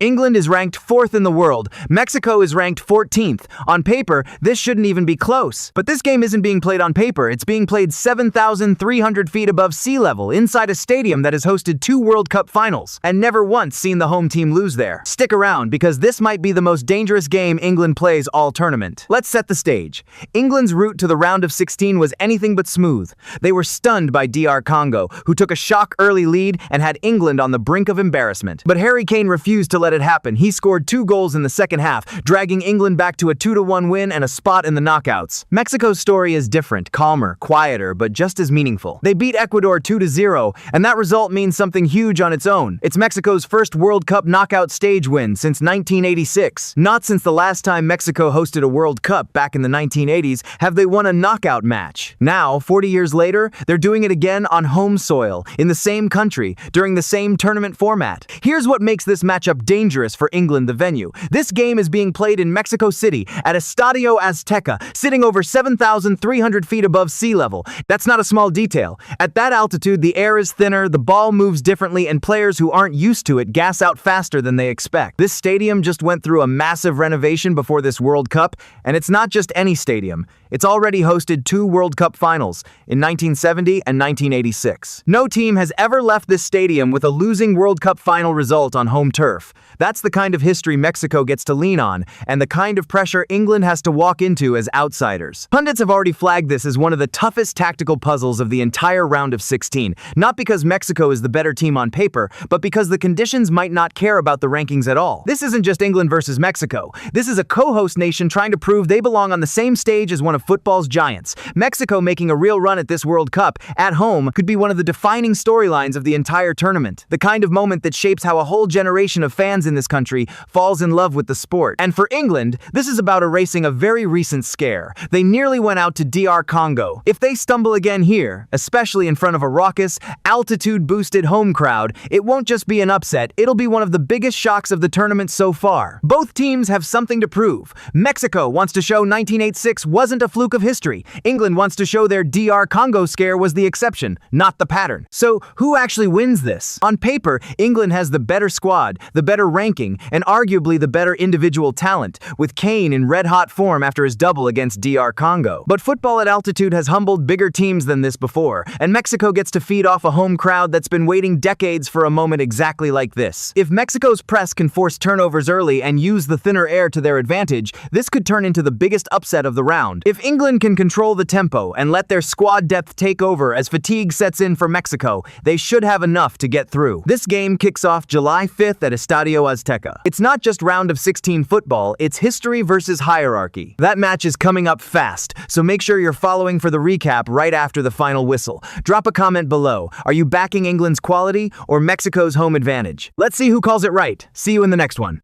England is ranked 4th in the world. Mexico is ranked 14th. On paper, this shouldn't even be close. But this game isn't being played on paper. It's being played 7,300 feet above sea level inside a stadium that has hosted 2 World Cup finals and never once seen the home team lose there. Stick around because this might be the most dangerous game England plays all tournament. Let's set the stage. England's route to the round of 16 was anything but smooth. They were stunned by DR Congo, who took a shock early lead and had England on the brink of embarrassment. But Harry Kane refused to let it happen. He scored 2 goals in the second half, dragging England back to a 2-1 win and a spot in the knockouts. Mexico's story is different, calmer, quieter, but just as meaningful. They beat Ecuador 2-0, and that result means something huge on its own. It's Mexico's first World Cup knockout stage win since 1986. Not since the last time Mexico hosted a World Cup back in the 1980s have they won a knockout match. Now, 40 years later, they're doing it again on home soil, in the same country, during the same tournament format. Here's what makes this matchup dangerous for England, the venue. This game is being played in Mexico City at Estadio Azteca, sitting over 7,300 feet above sea level. That's not a small detail. At that altitude, the air is thinner, the ball moves differently, and players who aren't used to it gas out faster than they expect. This stadium just went through a massive renovation before this World Cup, and it's not just any stadium. It's already hosted 2 World Cup finals in 1970 and 1986. No team has ever left this stadium with a losing World Cup final result on home turf. That's the kind of history Mexico gets to lean on, and the kind of pressure England has to walk into as outsiders. Pundits have already flagged this as one of the toughest tactical puzzles of the entire round of 16, not because Mexico is the better team on paper, but because the conditions might not care about the rankings at all. This isn't just England versus Mexico. This is a co-host nation trying to prove they belong on the same stage as one of football's giants. Mexico making a real run at this World Cup at home could be one of the defining storylines of the entire tournament, the kind of moment that shapes how a whole generation of fans in this country falls in love with the sport. And for England, this is about erasing a very recent scare. They nearly went out to DR Congo. If they stumble again here, especially in front of a raucous, altitude-boosted home crowd, it won't just be an upset, it'll be one of the biggest shocks of the tournament so far. Both teams have something to prove. Mexico wants to show 1986 wasn't a fluke of history. England wants to show their DR Congo scare was the exception, not the pattern. So, who actually wins this? On paper, England has the better squad, the better ranking, and arguably the better individual talent, with Kane in red-hot form after his double against DR Congo. But football at altitude has humbled bigger teams than this before, and Mexico gets to feed off a home crowd that's been waiting decades for a moment exactly like this. If Mexico's press can force turnovers early and use the thinner air to their advantage, this could turn into the biggest upset of the round. If England can control the tempo and let their squad depth take over as fatigue sets in for Mexico, they should have enough to get through. This game kicks off July 5th at Estadio Azteca. It's not just round of 16 football, it's history versus hierarchy. That match is coming up fast, so make sure you're following for the recap right after the final whistle. Drop a comment below. Are you backing England's quality or Mexico's home advantage? Let's see who calls it right. See you in the next one.